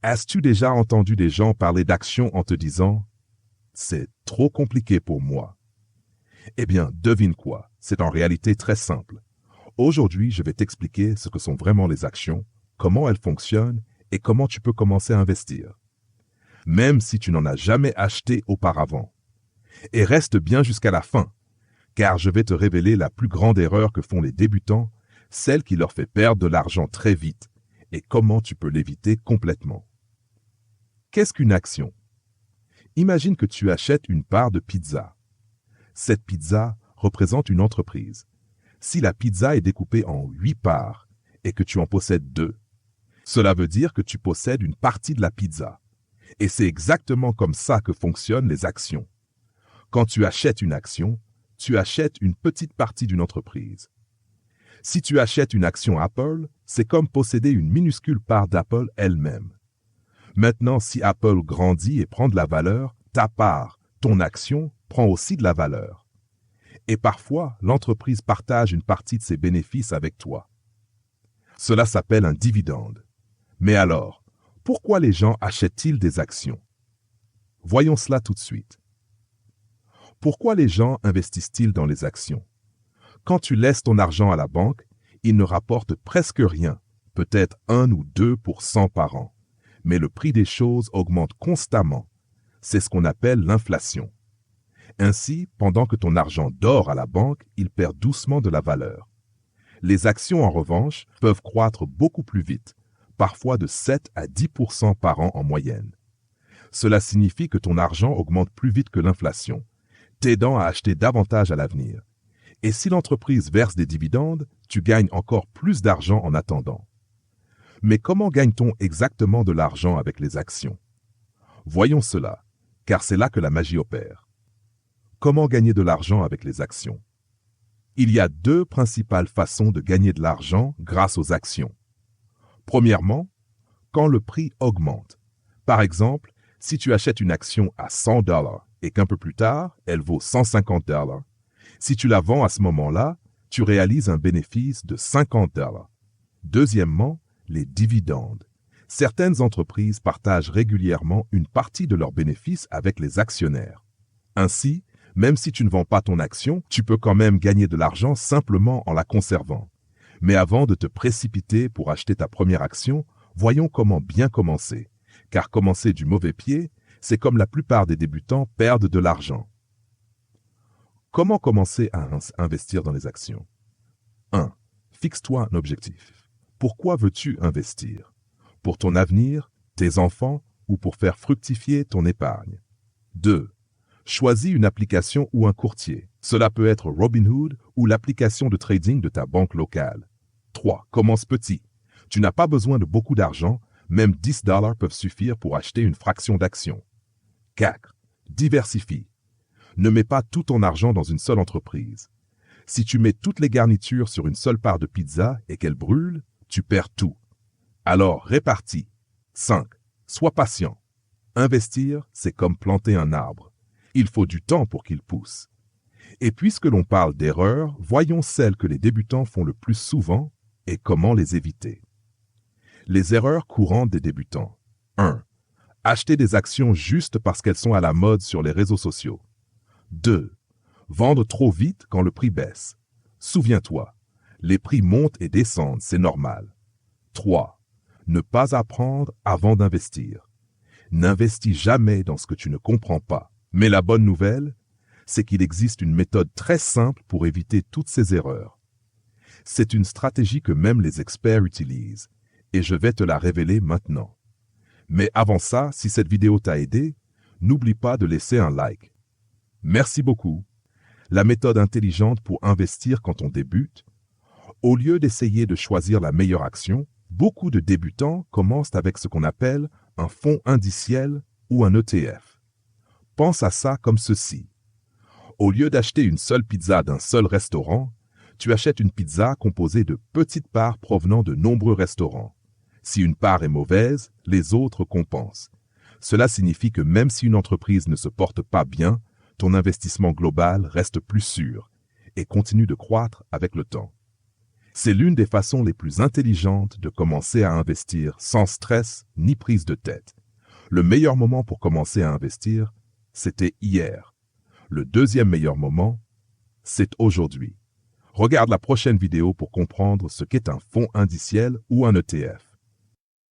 As-tu déjà entendu des gens parler d'actions en te disant « c'est trop compliqué pour moi ». Eh bien, devine quoi, c'est en réalité très simple. Aujourd'hui, je vais t'expliquer ce que sont vraiment les actions, comment elles fonctionnent et comment tu peux commencer à investir. Même si tu n'en as jamais acheté auparavant. Et reste bien jusqu'à la fin, car je vais te révéler la plus grande erreur que font les débutants, celle qui leur fait perdre de l'argent très vite, et comment tu peux l'éviter complètement. Qu'est-ce qu'une action? Imagine que tu achètes une part de pizza. Cette pizza représente une entreprise. Si la pizza est découpée en 8 parts et que tu en possèdes 2, cela veut dire que tu possèdes une partie de la pizza. Et c'est exactement comme ça que fonctionnent les actions. Quand tu achètes une action, tu achètes une petite partie d'une entreprise. Si tu achètes une action Apple, c'est comme posséder une minuscule part d'Apple elle-même. Maintenant, si Apple grandit et prend de la valeur, ta part, ton action, prend aussi de la valeur. Et parfois, l'entreprise partage une partie de ses bénéfices avec toi. Cela s'appelle un dividende. Mais alors, pourquoi les gens achètent-ils des actions? Voyons cela tout de suite. Pourquoi les gens investissent-ils dans les actions? Quand tu laisses ton argent à la banque, il ne rapporte presque rien, peut-être 1 ou 2% par an. Mais le prix des choses augmente constamment. C'est ce qu'on appelle l'inflation. Ainsi, pendant que ton argent dort à la banque, il perd doucement de la valeur. Les actions, en revanche, peuvent croître beaucoup plus vite, parfois de 7 à 10% par an en moyenne. Cela signifie que ton argent augmente plus vite que l'inflation, t'aidant à acheter davantage à l'avenir. Et si l'entreprise verse des dividendes, tu gagnes encore plus d'argent en attendant. Mais comment gagne-t-on exactement de l'argent avec les actions? Voyons cela, car c'est là que la magie opère. Comment gagner de l'argent avec les actions? Il y a 2 principales façons de gagner de l'argent grâce aux actions. Premièrement, quand le prix augmente. Par exemple, si tu achètes une action à $100 et qu'un peu plus tard, elle vaut $150, si tu la vends à ce moment-là, tu réalises un bénéfice de $50. Deuxièmement, les dividendes. Certaines entreprises partagent régulièrement une partie de leurs bénéfices avec les actionnaires. Ainsi, même si tu ne vends pas ton action, tu peux quand même gagner de l'argent simplement en la conservant. Mais avant de te précipiter pour acheter ta première action, voyons comment bien commencer. Car commencer du mauvais pied, c'est comme la plupart des débutants perdent de l'argent. Comment commencer à investir dans les actions? 1. Fixe-toi un objectif. Pourquoi veux-tu investir? Pour ton avenir, tes enfants ou pour faire fructifier ton épargne? 2. Choisis une application ou un courtier. Cela peut être Robinhood ou l'application de trading de ta banque locale. 3. Commence petit. Tu n'as pas besoin de beaucoup d'argent, même $10 peuvent suffire pour acheter une fraction d'action. 4. Diversifie. Ne mets pas tout ton argent dans une seule entreprise. Si tu mets toutes les garnitures sur une seule part de pizza et qu'elle brûle, tu perds tout. Alors répartis. 5. Sois patient. Investir, c'est comme planter un arbre. Il faut du temps pour qu'il pousse. Et puisque l'on parle d'erreurs, voyons celles que les débutants font le plus souvent et comment les éviter. Les erreurs courantes des débutants. 1. Acheter des actions juste parce qu'elles sont à la mode sur les réseaux sociaux. 2. Vendre trop vite quand le prix baisse. Souviens-toi, les prix montent et descendent, c'est normal. 3. Ne pas apprendre avant d'investir. N'investis jamais dans ce que tu ne comprends pas. Mais la bonne nouvelle, c'est qu'il existe une méthode très simple pour éviter toutes ces erreurs. C'est une stratégie que même les experts utilisent, et je vais te la révéler maintenant. Mais avant ça, si cette vidéo t'a aidé, n'oublie pas de laisser un like. Merci beaucoup. La méthode intelligente pour investir quand on débute. Au lieu d'essayer de choisir la meilleure action, beaucoup de débutants commencent avec ce qu'on appelle un fonds indiciel ou un ETF. Pense à ça comme ceci. Au lieu d'acheter une seule pizza d'un seul restaurant, tu achètes une pizza composée de petites parts provenant de nombreux restaurants. Si une part est mauvaise, les autres compensent. Cela signifie que même si une entreprise ne se porte pas bien, ton investissement global reste plus sûr et continue de croître avec le temps. C'est l'une des façons les plus intelligentes de commencer à investir sans stress ni prise de tête. Le meilleur moment pour commencer à investir, c'était hier. Le deuxième meilleur moment, c'est aujourd'hui. Regarde la prochaine vidéo pour comprendre ce qu'est un fonds indiciel ou un ETF.